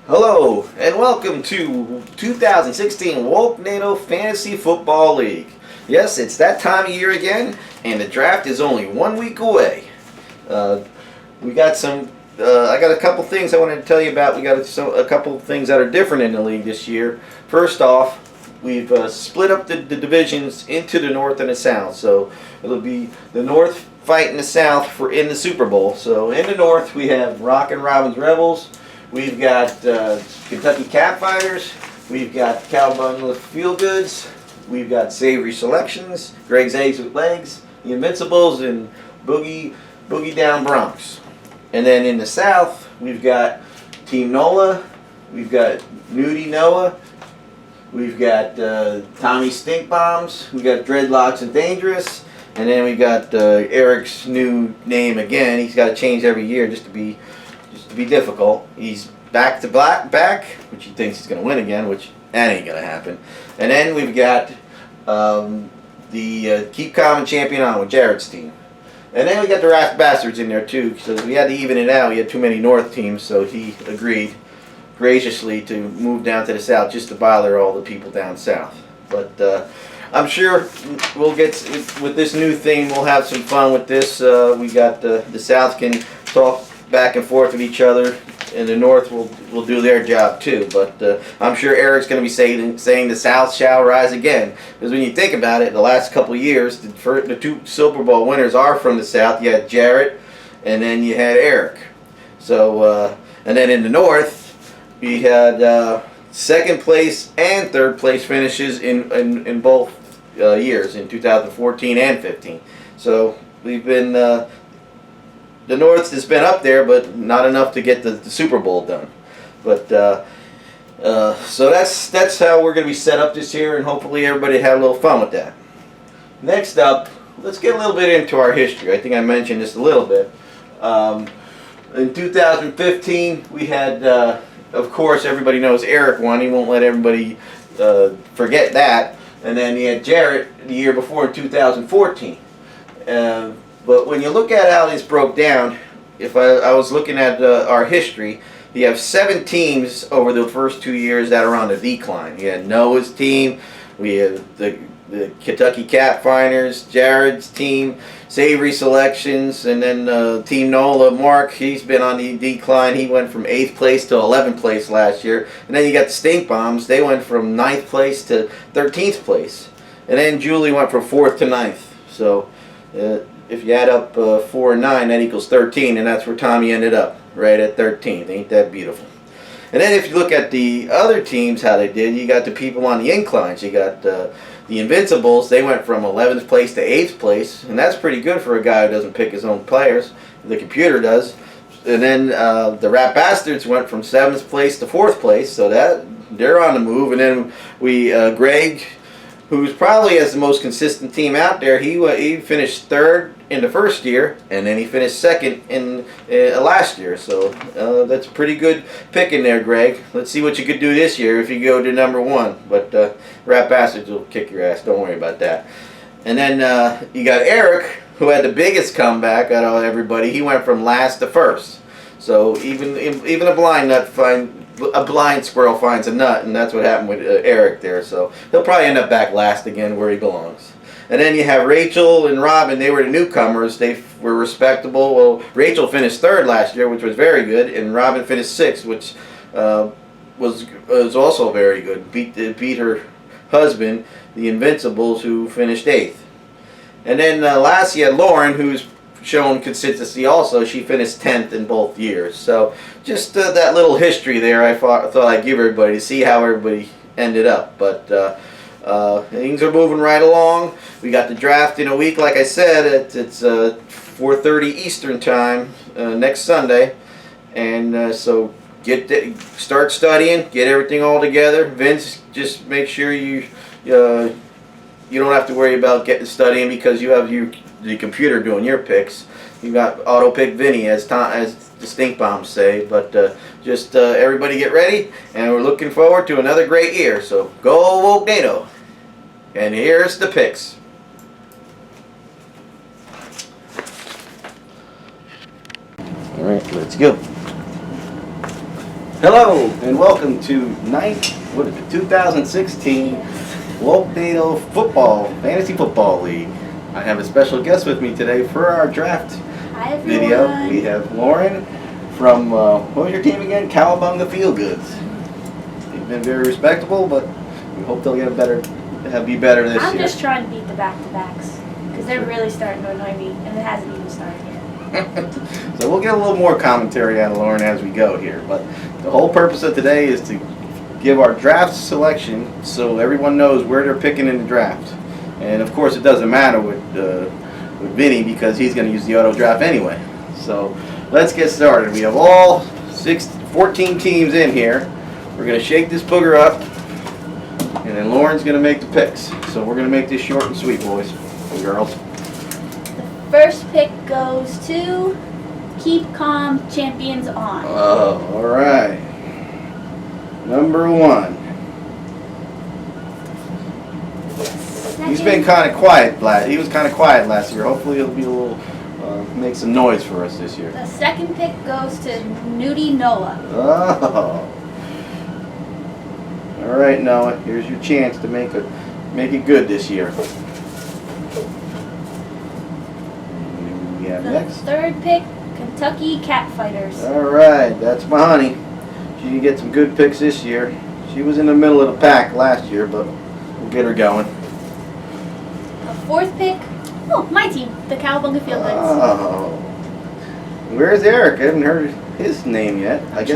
Hello and welcome to 2016 Wolknado Fantasy Football League. Yes, it's that time of year again, and the draft is only 1 week away. We got some. I got a couple things I wanted to tell you about. We got a couple things that are different in the league this year. First off, we've split up the divisions into the North and the South. So it'll be the North fighting the South in the Super Bowl. So in the North we have Rockin' Robin's Rebels. We've got Kentucky Cat Fighters. We've got Cowbunga Feel Goods. We've got Savory Selections, Greg's Eggs with Legs, the Invincibles, and Boogie Down Bronx. And then in the South, we've got Team NOLA. We've got Nudie Noah. We've got Tommy Stink Bombs. We've got Dreadlocks and Dangerous. And then we got Eric's new name again. He's got to change every year just to be difficult. He's back to back, which he thinks he's going to win again, which that ain't going to happen. And then we've got the Keep Calm and Champion On with Jared's team. And then we got the Rat Bastards in there too, because we had to even it out. We had too many North teams, so he agreed graciously to move down to the South just to bother all the people down South. But I'm sure we'll get, with this new thing, we'll have some fun with this. We got the South can talk back and forth with each other, and the North will do their job too. But I'm sure Eric's going to be saying the South shall rise again, because when you think about it, the last couple of years, the two Super Bowl winners are from the South. You had Jarrett, and then you had Eric. So and then in the North, we had second place and third place finishes in both years, in 2014 and 15. So we've been the North has been up there, but not enough to get the Super Bowl done. But so that's how we're going to be set up this year, and hopefully everybody had a little fun with that. Next up, let's get a little bit into our history. I think I mentioned this a little bit. In 2015, we had, of course, everybody knows Eric won. He won't let everybody forget that. And then he had Jarrett the year before in 2014. But when you look at how this broke down, if I was looking at our history, you have 7 teams over the first 2 years that are on the decline. You had Noah's team, we have the Kentucky Cat Fighters, Jared's team, Savory Selections, and then Team NOLA, Mark, he's been on the decline. He went from 8th place to 11th place last year. And then you got the Stink Bombs, they went from 9th place to 13th place. And then Julie went from 4th to 9th. So if you add up 4 and 9, that equals 13, and that's where Tommy ended up, right at 13th. Ain't that beautiful? And then if you look at the other teams, how they did, you got the people on the inclines. You got the Invincibles. They went from 11th place to 8th place, and that's pretty good for a guy who doesn't pick his own players. The computer does. And then the Rat Bastards went from 7th place to 4th place, so that they're on the move. And then we Greg, who's probably has the most consistent team out there, he finished 3rd in the first year, and then he finished 2nd in last year. So that's a pretty good pick in there, Greg. Let's see what you could do this year if you go to number 1. But Rat Bastards will kick your ass. Don't worry about that. And then you got Eric, who had the biggest comeback out of everybody. He went from last to 1st. So even a blind squirrel finds a nut, and that's what happened with Eric there. So he'll probably end up back last again where he belongs. And then you have Rachel and Robin. They were the newcomers. They were respectable. Well, Rachel finished 3rd last year, which was very good, and Robin finished 6th, which was also very good. Beat her husband, the Invincibles, who finished 8th. And then last you had Lauren, who's shown consistency also. She finished 10th in both years. So just that little history there, I thought I'd give everybody to see how everybody ended up. But things are moving right along. We got the draft in a week, like I said. It's 4:30 Eastern time next Sunday, and so start studying, get everything all together. Vince, just make sure you don't have to worry about studying, because you have the computer doing your picks. You got auto pick Vinny, as the Stink Bombs say. But just everybody get ready, and we're looking forward to another great year. So go Wolknado! And here's the picks. All right, let's go. Hello and welcome to 2016 Wolknado Fantasy Football League. I have a special guest with me today for our draft video. We have Lauren from, what was your team again? Cowabunga Feel Goods. They've been very respectable, but we hope they'll be better this year. I'm just trying to beat the back-to-backs because they're really starting to annoy me, and it hasn't even started yet. So we'll get a little more commentary out of Lauren as we go here, but the whole purpose of today is to give our draft selection so everyone knows where they're picking in the draft. And of course it doesn't matter with Vinny because he's going to use the auto draft anyway. So let's get started. We have all 14 teams in here. We're going to shake this booger up and then Lauren's going to make the picks. So we're going to make this short and sweet, boys and girls. First pick goes to Keep Calm, Champions On. Oh, all right. Number 1. He's been kind of quiet. He was kind of quiet last year. Hopefully he'll be a little, make some noise for us this year. The second pick goes to Nudie Noah. Oh. All right, Noah. Here's your chance to make it good this year. The next. third pick, Kentucky Catfighters. All right, that's my honey. She can get some good picks this year. She was in the middle of the pack last year, but we'll get her going. The fourth pick, my team, the Cowabunga Feel Goods. Oh, where's Eric? I haven't heard his name yet. I'm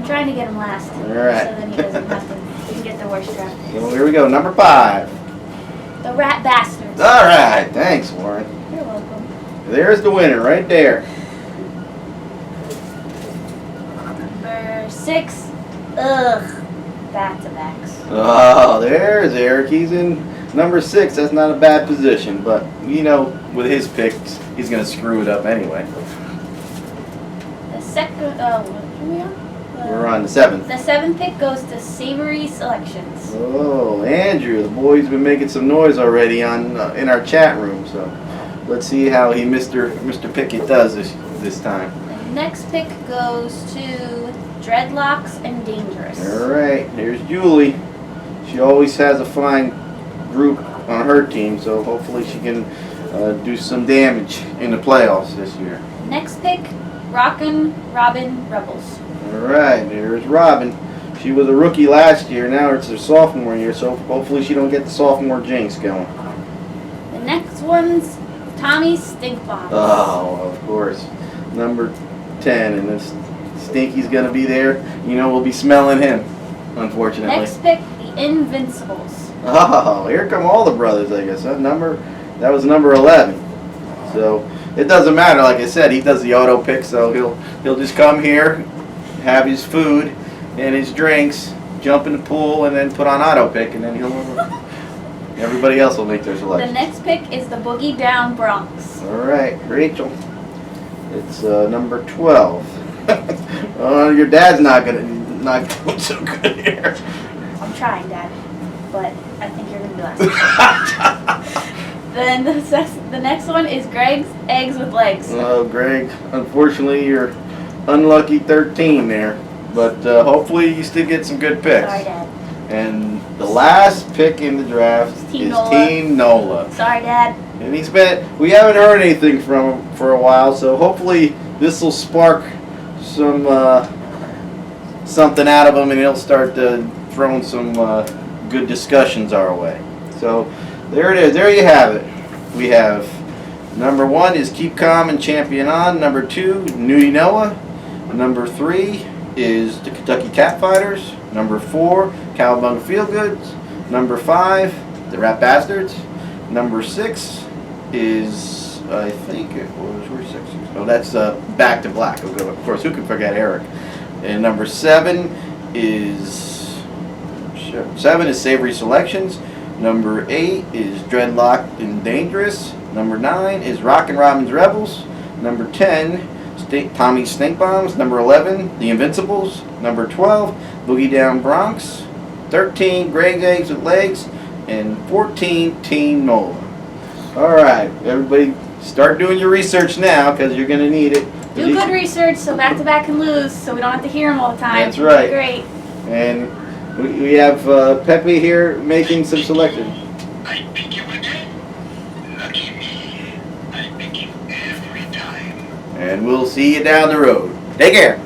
trying to get him last. All right. So then he doesn't have to. He can get the worst draft. Well, here we go. Number 5. The Rat Bastards. All right, thanks, Warren. You're welcome. There's the winner right there. Number 6, back-to-backs. Oh, there's Eric. He's in number 6. That's not a bad position, but you know, with his picks, he's going to screw it up anyway. The second, what are we on? We're on the 7th. The 7th pick goes to Savory Selections. Oh, Andrew, the boy's been making some noise already in our chat room, so let's see how Mr. Pickett does this time. The next pick goes to Dreadlocks and Dangerous. All right, here's Julie. She always has a fine group on her team, so hopefully she can do some damage in the playoffs this year. Next pick, Rockin' Robin Rebels. All right, there's Robin. She was a rookie last year. Now it's her sophomore year, so hopefully she don't get the sophomore jinx going. The next one's Tommy Stinkbomb. Oh, of course. Number 10, and this Stinky's going to be there. You know, we'll be smelling him, unfortunately. Next pick, the Invincibles. Oh, here come all the brothers, I guess. That was number 11. So it doesn't matter. Like I said, he does the auto pick, so he'll just come here, have his food and his drinks, jump in the pool, and then put on auto pick, and then everybody else will make their selection. The next pick is the Boogie Down Bronx. All right, Rachel. It's number 12. Oh, your dad's not doing so good here. I'm trying, Dad, but I think you're gonna be last. Then the next one is Greg's Eggs with Legs. Oh, Greg, unfortunately you're unlucky 13 there, but hopefully you still get some good picks. Sorry, Dad. And the last pick in the draft is Team Nola. Sorry, Dad. And we haven't heard anything from him for a while, so hopefully this will spark something out of him, and he'll start throwing some good discussions our way. So there it is. There you have it. We have number 1 is Keep Calm and Champion On. Number 2, Nudie Noah. Number 3 is the Kentucky Catfighters. Number 4, Cowabunga Feel Goods. Number 5, the Rat Bastards. Number 6 is, I think it was, where's 6? Oh, that's Back to Black. Of course, who can forget Eric? And number 7 is Savory Selections. Number 8 is Dreadlocked and Dangerous. Number 9 is Rockin' Robin's Rebels. Number 10, Tommy Stinkbombs. Number 11, The Invincibles. Number 12, Boogie Down Bronx. 13, Greg's Eggs with Legs. And 14, Team Nola. All right, everybody, start doing your research now because you're going to need it. Do good research so back-to-back can lose, so we don't have to hear them all the time. That's right. Great. And we have Pepe here making some selections. I pick you again. Lucky me. I pick you every time. And we'll see you down the road. Take care.